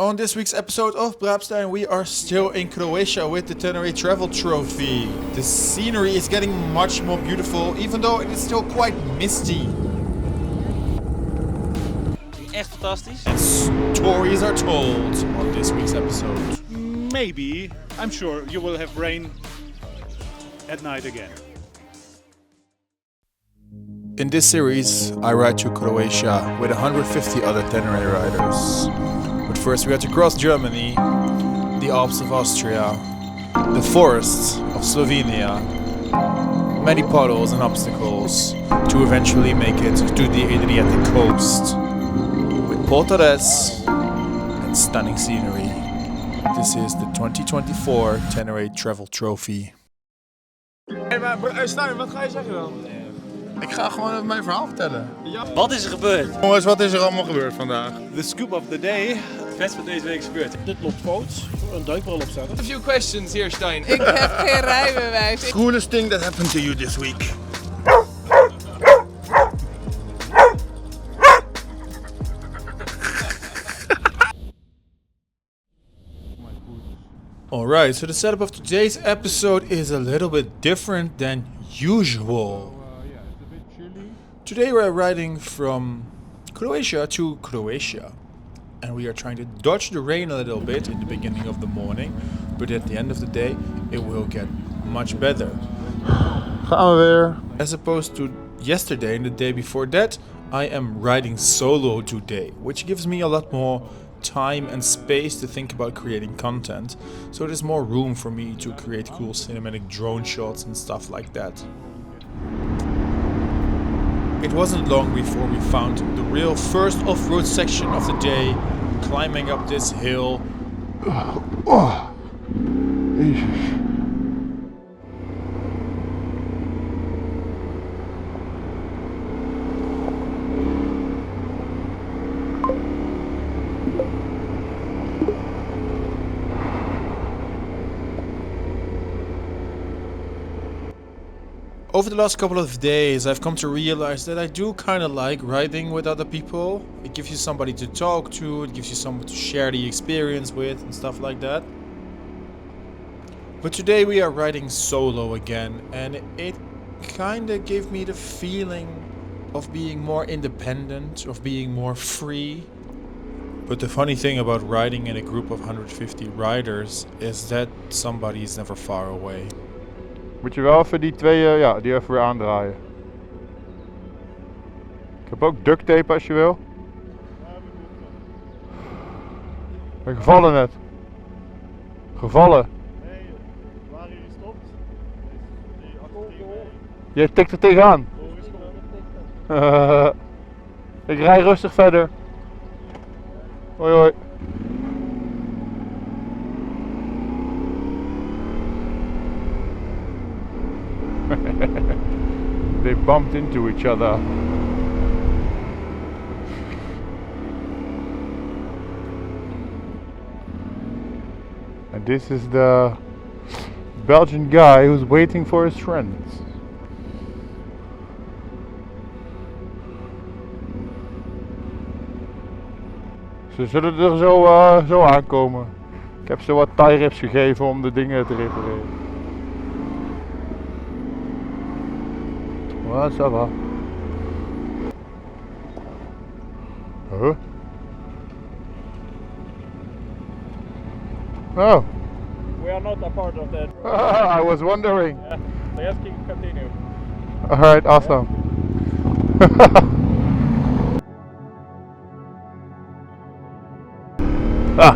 On this week's episode of Brabstein, we are still in Croatia with the Ténéré Travel Trophy. The scenery is getting much more beautiful, even though it is still quite misty. Echt fantastisch. And stories are told on this week's episode. Maybe, I'm sure you will have rain at night again. In this series, I ride to Croatia with 150 other Tenere riders. But first we had to cross Germany, the Alps of Austria, the forests of Slovenia, many puddles and obstacles to eventually make it to the Adriatic coast with portales and stunning scenery. This is the 2024 Tenere Travel Trophy. Hey, maar Stijn, wat ga je zeggen dan? Ik ga gewoon mijn verhaal vertellen. Ja. Wat is er gebeurd? Jongens, wat is er allemaal gebeurd vandaag? The scoop of the day. Het beste van deze week is gebeurd. Dit loopt fout. Een duikbril opzetten. A few questions here, Stijn. Ik heb geen rijbewijs. Coolest thing that happened to you this week? Alright, so the setup of today's episode is a little bit different than usual. Today we're riding from Croatia to Croatia. And we are trying to dodge the rain a little bit in the beginning of the morning. But at the end of the day, it will get much better. Gaan we weer. As opposed to yesterday and the day before that, I am riding solo today. Which gives me a lot more time and space to think about creating content. So there's more room for me to create cool cinematic drone shots and stuff like that. It wasn't long before we found the real first off-road section of the day, climbing up this hill. Oh, Jezus. Over the last couple of days, I've come to realize that I do kind of like riding with other people. It gives you somebody to talk to, it gives you someone to share the experience with and stuff like that. But today we are riding solo again, and it kind of gave me the feeling of being more independent, of being more free. But the funny thing about riding in a group of 150 riders is that somebody is never far away. Moet je wel even die twee, die even weer aandraaien. Ik heb ook duct tape als je wil. Ik ben gevallen net. Gevallen. Nee, waar je stopt, is die alcohol. Jij tikt er tegenaan. Ik rij rustig verder. Hoi hoi. They bumped into each other. And this is the Belgian guy who's waiting for his friends. Ze zullen er zo aankomen. Ik heb ze wat tie rips gegeven om de dingen te repareren. Ouais, ça va. Huh? Oh. We are not a part of that. I was wondering. Yeah. So yes, continue. Alright, awesome.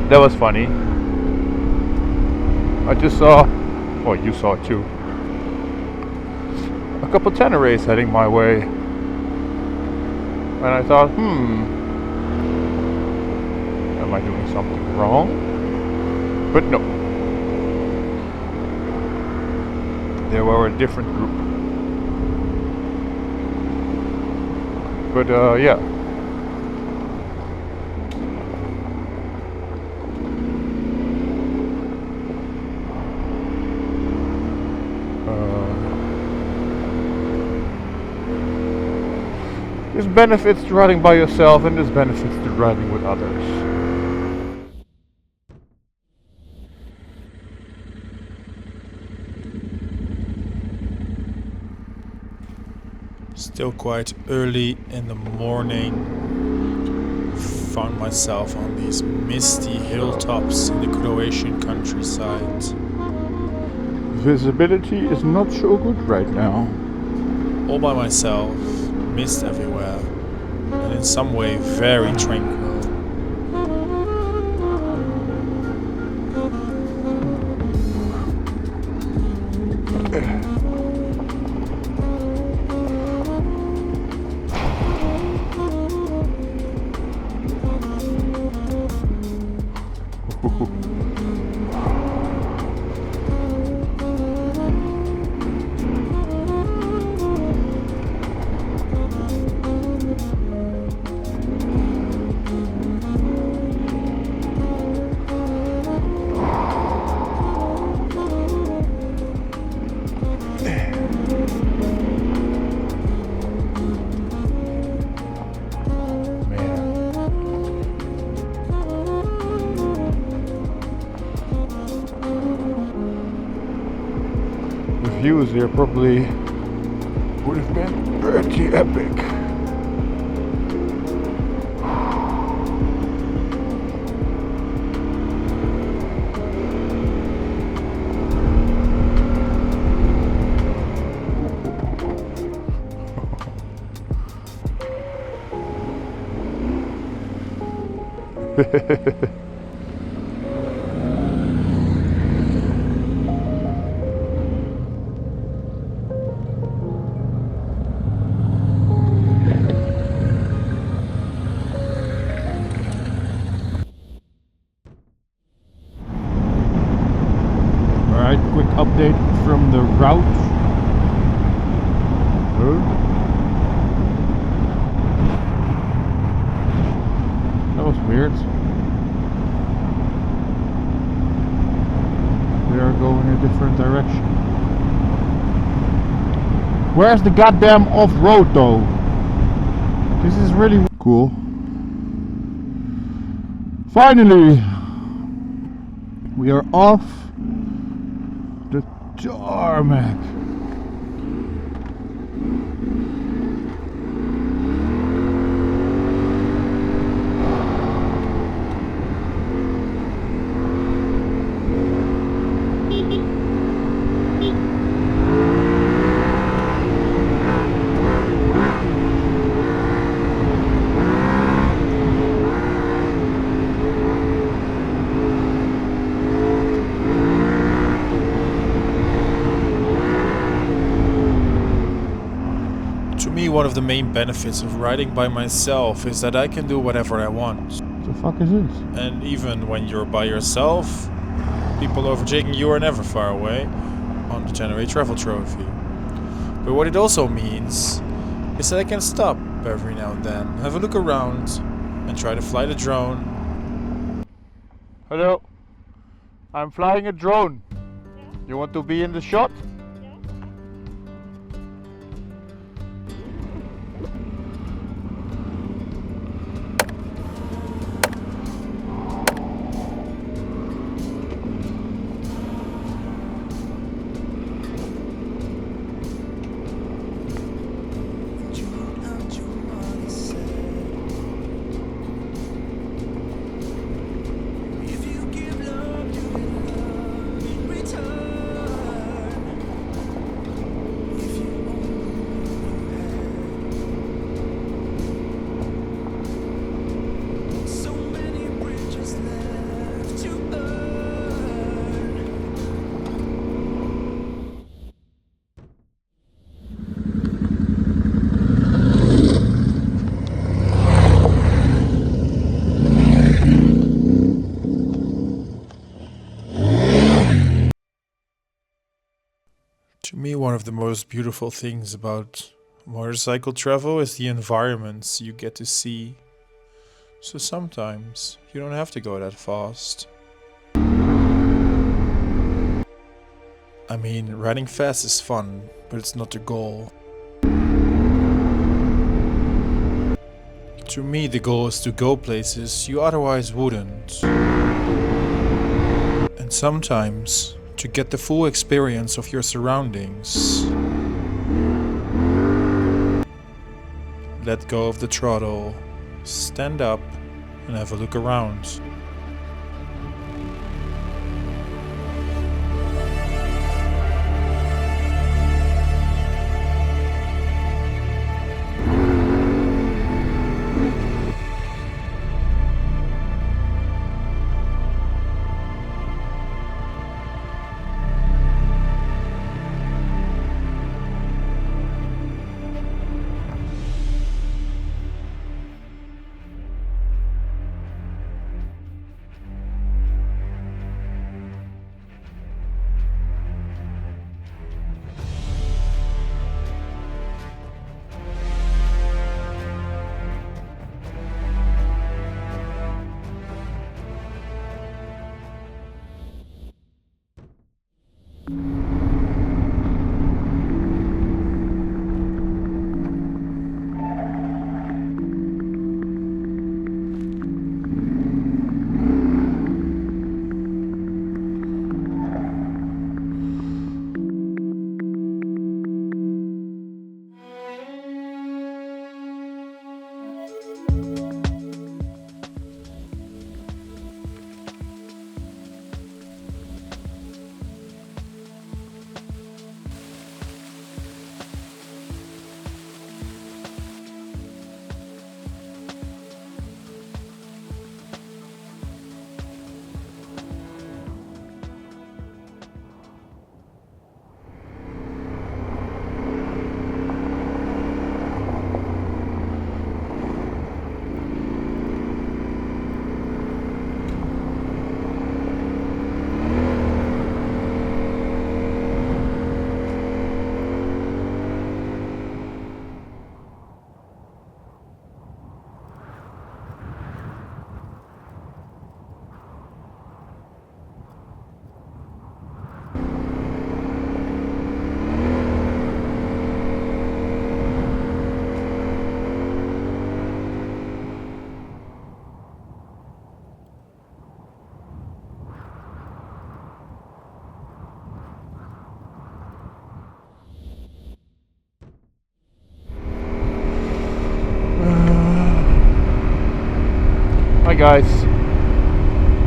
That was funny. I just saw, well, you saw it too. A couple Teneres heading my way, and I thought, am I doing something wrong? But no, they were a different group. But yeah. There's benefits to riding by yourself and there's benefits to riding with others. Still quite early in the morning. Found myself on these misty hilltops in the Croatian countryside. Visibility is not so good right now. All by myself, mist everywhere, and in some way very tranquil. Views here probably would have been pretty epic. Quick update from the route. That was weird. We are going a different direction. Where's the goddamn off-road though? This is really cool. Finally, we are off the tarmac. One of the main benefits of riding by myself is that I can do whatever I want. What the fuck is this? And even when you're by yourself, people overtaking you are never far away on the Ténéré Travel Trophy. But what it also means is that I can stop every now and then, have a look around, and try to fly the drone. Hello, I'm flying a drone. You want to be in the shot? To me, one of the most beautiful things about motorcycle travel is the environments you get to see. So sometimes you don't have to go that fast. I mean, riding fast is fun, but it's not the goal. To me, the goal is to go places you otherwise wouldn't. And sometimes to get the full experience of your surroundings. let go of the throttle, stand up, and have a look around. Hi guys,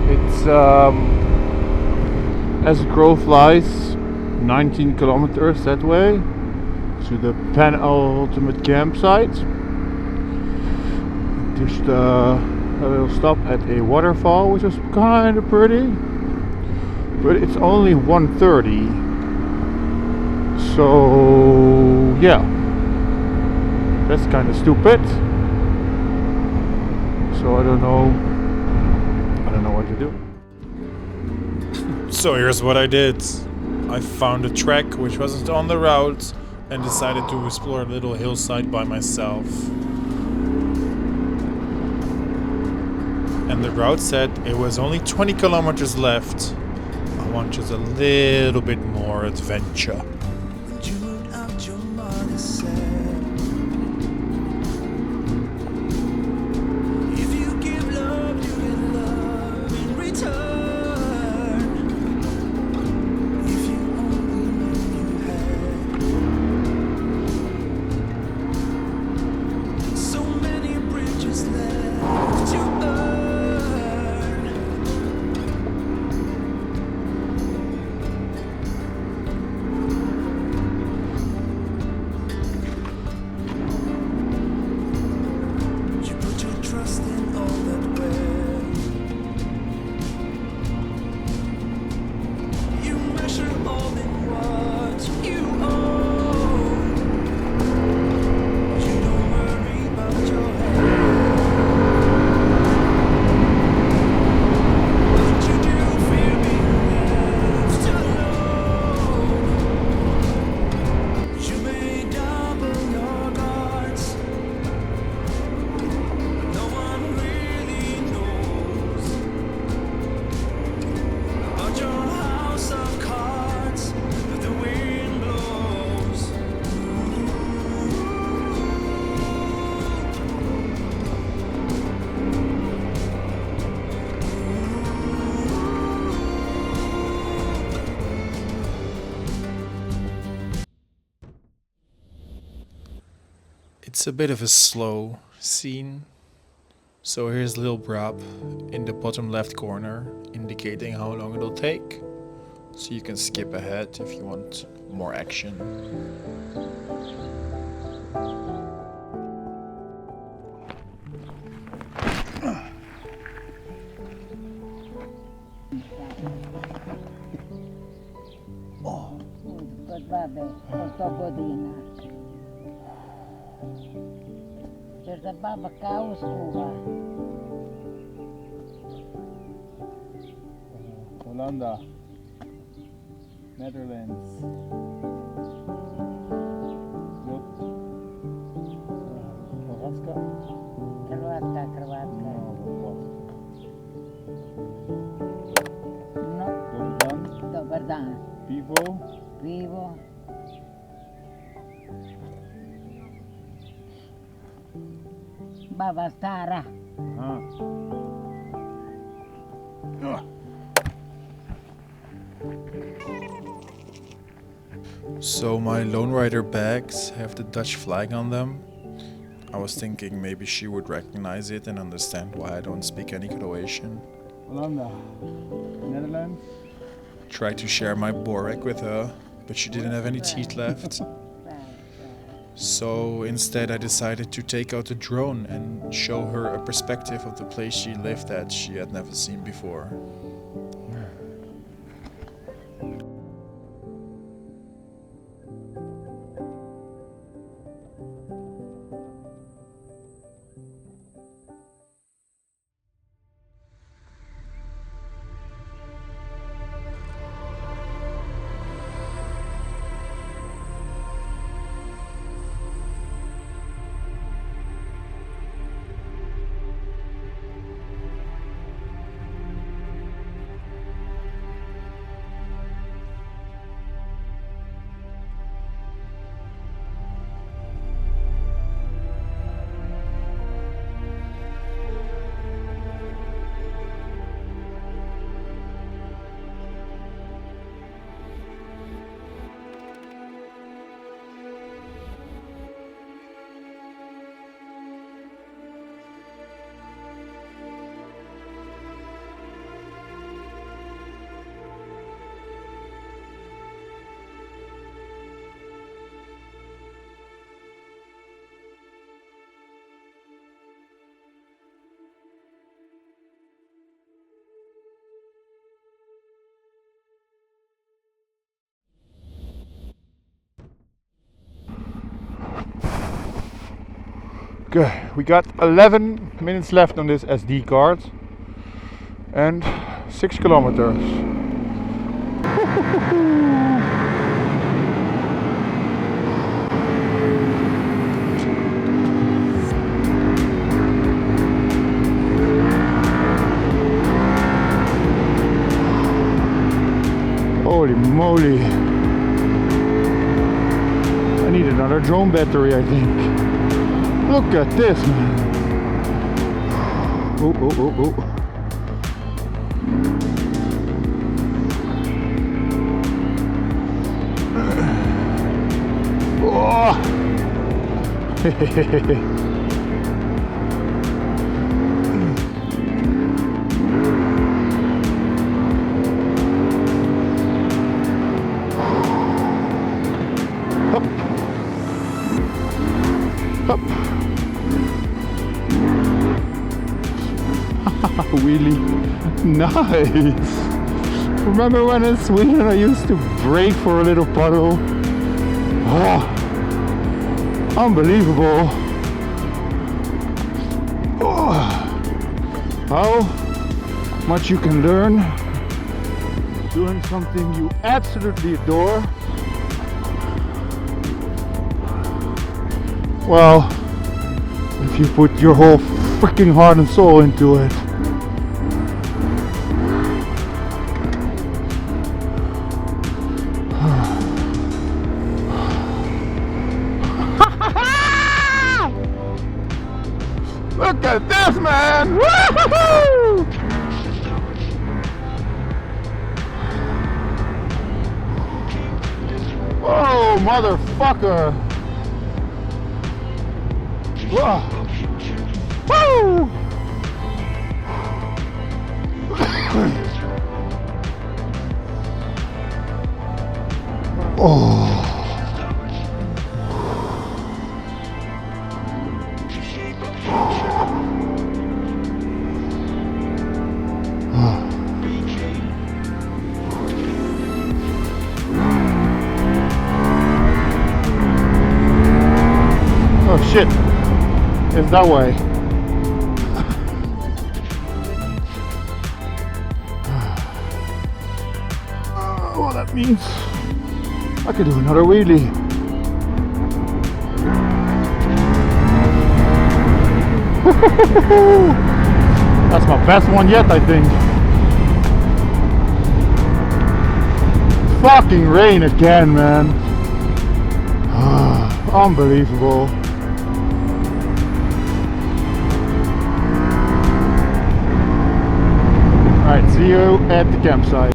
it's as the crow flies 19 kilometers that way to the penultimate campsite. Just a little stop at a waterfall, which is kind of pretty, but it's only 1:30, so yeah, that's kind of stupid. So I don't know what to do. So here's what I did. I found a track which wasn't on the route and decided to explore a little hillside by myself. And the route said it was only 20 kilometers left. I want just a little bit more adventure. It's a bit of a slow scene. So here's Lil Brab in the bottom left corner, indicating how long it'll take. So you can skip ahead if you want more action. There's a baba cows over. Hollanda, Netherlands. Croatia. No, dobar dan. Pivo. Baba stara. So my lone rider bags have the Dutch flag on them. I was thinking maybe she would recognize it and understand why I don't speak any Croatian. Hollanda, Netherlands. Tried to share my borek with her, but she didn't have any teeth left. So instead I decided to take out the drone and show her a perspective of the place she lived that she had never seen before. Okay, we got 11 minutes left on this SD card and 6 kilometers. Holy moly. I need another drone battery, I think. Look at this, man. Oh. Up. Wheelie. Nice. Remember when in Sweden I used to brake for a little puddle? Oh, unbelievable. Oh, how much you can learn doing something you absolutely adore. Well, if you put your whole freaking heart and soul into it. Look at this, man! Woo-hoo-hoo! Oh, motherfucker! Whoa. Woo! Oh. Oh shit, it's that way. Well, that means I could do another wheelie. That's my best one yet, I think. Fucking rain again, man. Unbelievable. Alright, see you at the campsite.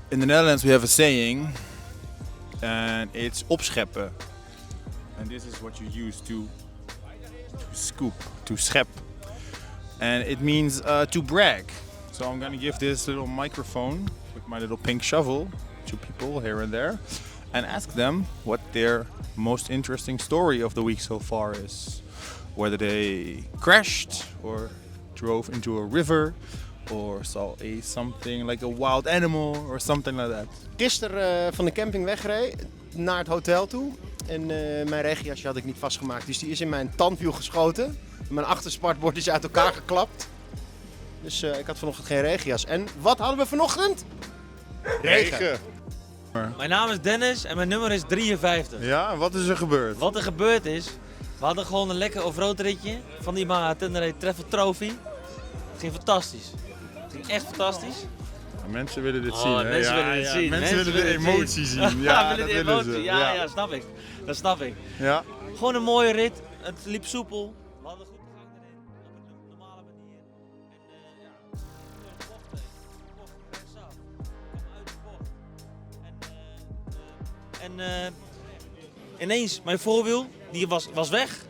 In the Netherlands we have a saying, and it's opscheppen. And this is what you use to scoop, to schep. And it means to brag. So I'm gonna give this little microphone with my little pink shovel to people here and there and ask them what their most interesting story of the week so far is. Whether they crashed or drove into a river or saw something like a wild animal or something like that. Gisteren van de camping wegreed naar het hotel toe en mijn regenjasje had ik niet vastgemaakt, dus die is in mijn tandwiel geschoten. Mijn achterspartbord is uit elkaar geklapt. Dus ik had vanochtend geen regenjas. En wat hadden we vanochtend? Regen. Mijn naam is Dennis en mijn nummer is 53. Ja, en wat is er gebeurd? Wat er gebeurd is, we hadden gewoon een lekker offroad ritje van die Ténéré Travel Trophy. Het ging fantastisch. Het ging echt fantastisch. Ja, mensen willen dit zien, hè? Mensen willen dit zien. Mensen willen de emotie zien. Ja, dat willen ze. Ja, snap ik. Dat snap ik. Ja. Gewoon een mooie rit. Het liep soepel. We hadden goed de gang erin. Op een normale manier. En ineens, mijn voorwiel, die was weg.